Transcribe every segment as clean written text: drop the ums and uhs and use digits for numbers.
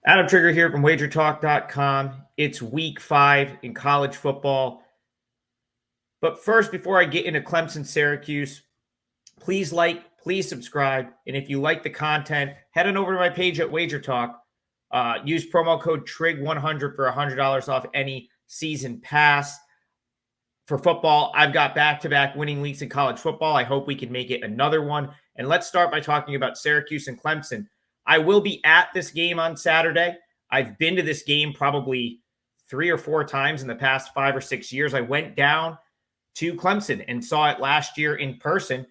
Adam Trigger here from wagertalk.com. It's week 5 in college football. But first, before I get into Clemson Syracuse, please like, please subscribe. And if you like the content, head on over to my page at Wager Talk. Use promo code TRIG100 for $100 off any season pass. For football, I've got back-to-back winning weeks in college football. I hope we can make it another one. And let's start by talking about Syracuse and Clemson. I will be at this game on Saturday. I've been to this game probably 3 or 4 times in the past 5 or 6 years. I went down to Clemson and saw it last year in person.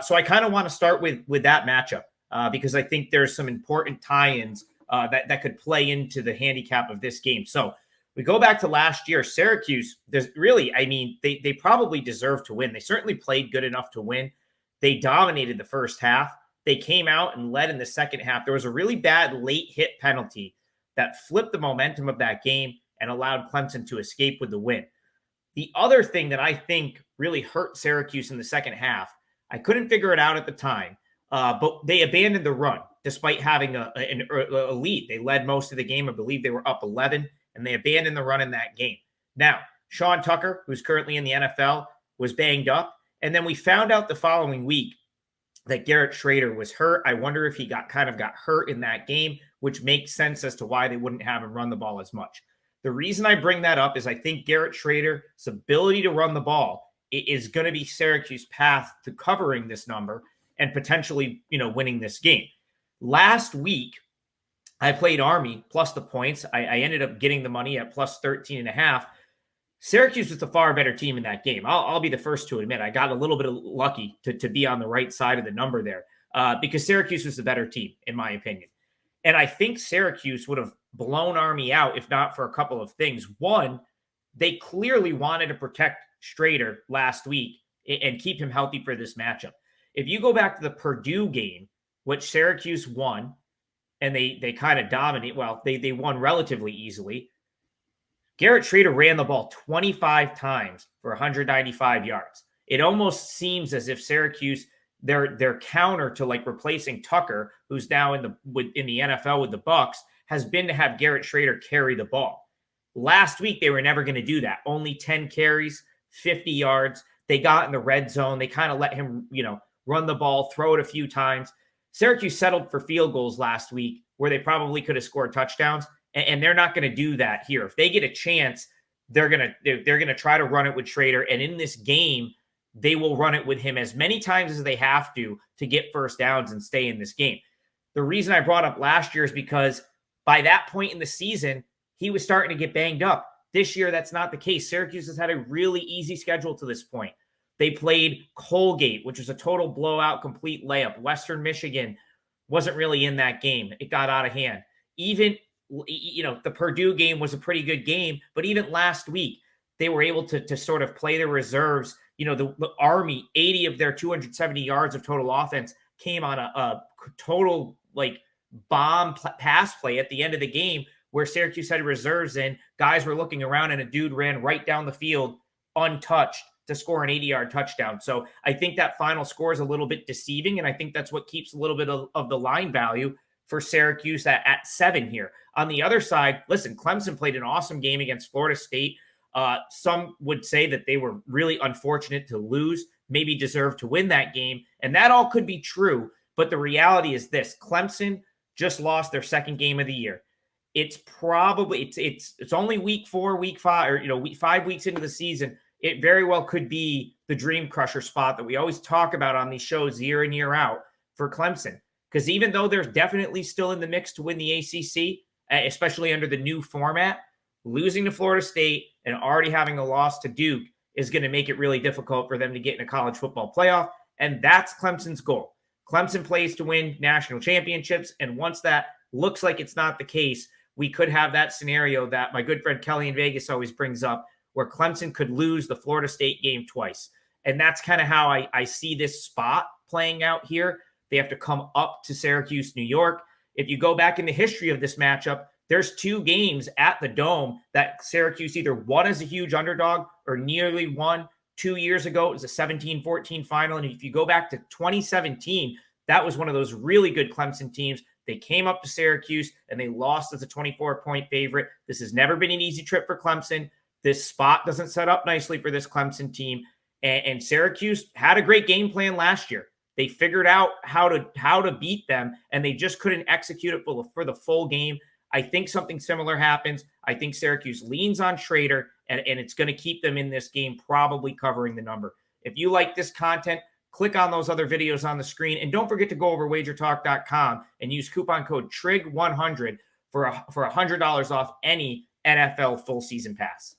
So I kind of want to start with that matchup because I think there's some important tie-ins that could play into the handicap of this game. So we go back to last year. Syracuse, they probably deserve to win. They certainly played good enough to win. They dominated the first half. They came out and led in the second half. There was a really bad late hit penalty that flipped the momentum of that game and allowed Clemson to escape with the win. The other thing that I think really hurt Syracuse in the second half, I couldn't figure it out at the time, but they abandoned the run despite having a lead. They led most of the game. I believe they were up 11, and they abandoned the run in that game. Now, Sean Tucker, who's currently in the NFL, was banged up, and then we found out the following week that Garrett Shrader was hurt. I wonder if he got hurt in that game, which makes sense as to why they wouldn't have him run the ball as much. The reason I bring that up is I think Garrett Shrader's ability to run the ball is going to be Syracuse's path to covering this number and potentially, winning this game. Last week, I played Army plus the points. I ended up getting the money at plus 13.5. Syracuse was the far better team in that game. I'll be the first to admit I got a little bit lucky to be on the right side of the number there because Syracuse was the better team, in my opinion. And I think Syracuse would have blown Army out if not for a couple of things. One, they clearly wanted to protect Shrader last week and keep him healthy for this matchup. If you go back to the Purdue game, which Syracuse won, and they kind of dominate, well, they won relatively easily. Garrett Shrader ran the ball 25 times for 195 yards. It almost seems as if Syracuse, their counter to like replacing Tucker, who's now in the NFL with the Bucks, has been to have Garrett Shrader carry the ball. Last week, they were never going to do that. Only 10 carries, 50 yards. They got in the red zone. They kind of let him, run the ball, throw it a few times. Syracuse settled for field goals last week where they probably could have scored touchdowns. And they're not going to do that here. If they get a chance, they're going to try to run it with Shrader. And in this game, they will run it with him as many times as they have to get first downs and stay in this game. The reason I brought up last year is because by that point in the season, he was starting to get banged up. This year, that's not the case. Syracuse has had a really easy schedule to this point. They played Colgate, which was a total blowout, complete layup. Western Michigan wasn't really in that game. It got out of hand. Even the Purdue game was a pretty good game, but even last week, they were able to sort of play their reserves. The Army, 80 of their 270 yards of total offense came on a total bomb pass play at the end of the game where Syracuse had reserves in. Guys were looking around and a dude ran right down the field untouched to score an 80-yard touchdown. So I think that final score is a little bit deceiving, and I think that's what keeps a little bit of the line value for Syracuse at 7 here. On the other side, listen, Clemson played an awesome game against Florida State. Some would say that they were really unfortunate to lose, maybe deserved to win that game, and that all could be true, but the reality is this. Clemson just lost their second game of the year. It's probably, it's only week 4, week 5, or 5 weeks into the season. It very well could be the dream crusher spot that we always talk about on these shows year in, year out for Clemson. Because even though they're definitely still in the mix to win the ACC, especially under the new format, losing to Florida State and already having a loss to Duke is going to make it really difficult for them to get in a college football playoff. And that's Clemson's goal. Clemson plays to win national championships. And once that looks like it's not the case, we could have that scenario that my good friend Kelly in Vegas always brings up, where Clemson could lose the Florida State game twice. And that's kind of how I see this spot playing out here. They have to come up to Syracuse, New York. If you go back in the history of this matchup, there's 2 games at the Dome that Syracuse either won as a huge underdog or nearly won. 2 years ago, it was a 17-14 final. And if you go back to 2017, that was one of those really good Clemson teams They came up to Syracuse and they lost as a 24-point favorite. This has never been an easy trip for Clemson. This spot doesn't set up nicely for this Clemson team. And Syracuse had a great game plan last year. They figured out how to beat them, and they just couldn't execute it for the full game. I think something similar happens. I think Syracuse leans on Schrader, and it's going to keep them in this game, probably covering the number. If you like this content, click on those other videos on the screen. And don't forget to go over wagertalk.com and use coupon code TRIG100 for $100 off any NFL full season pass.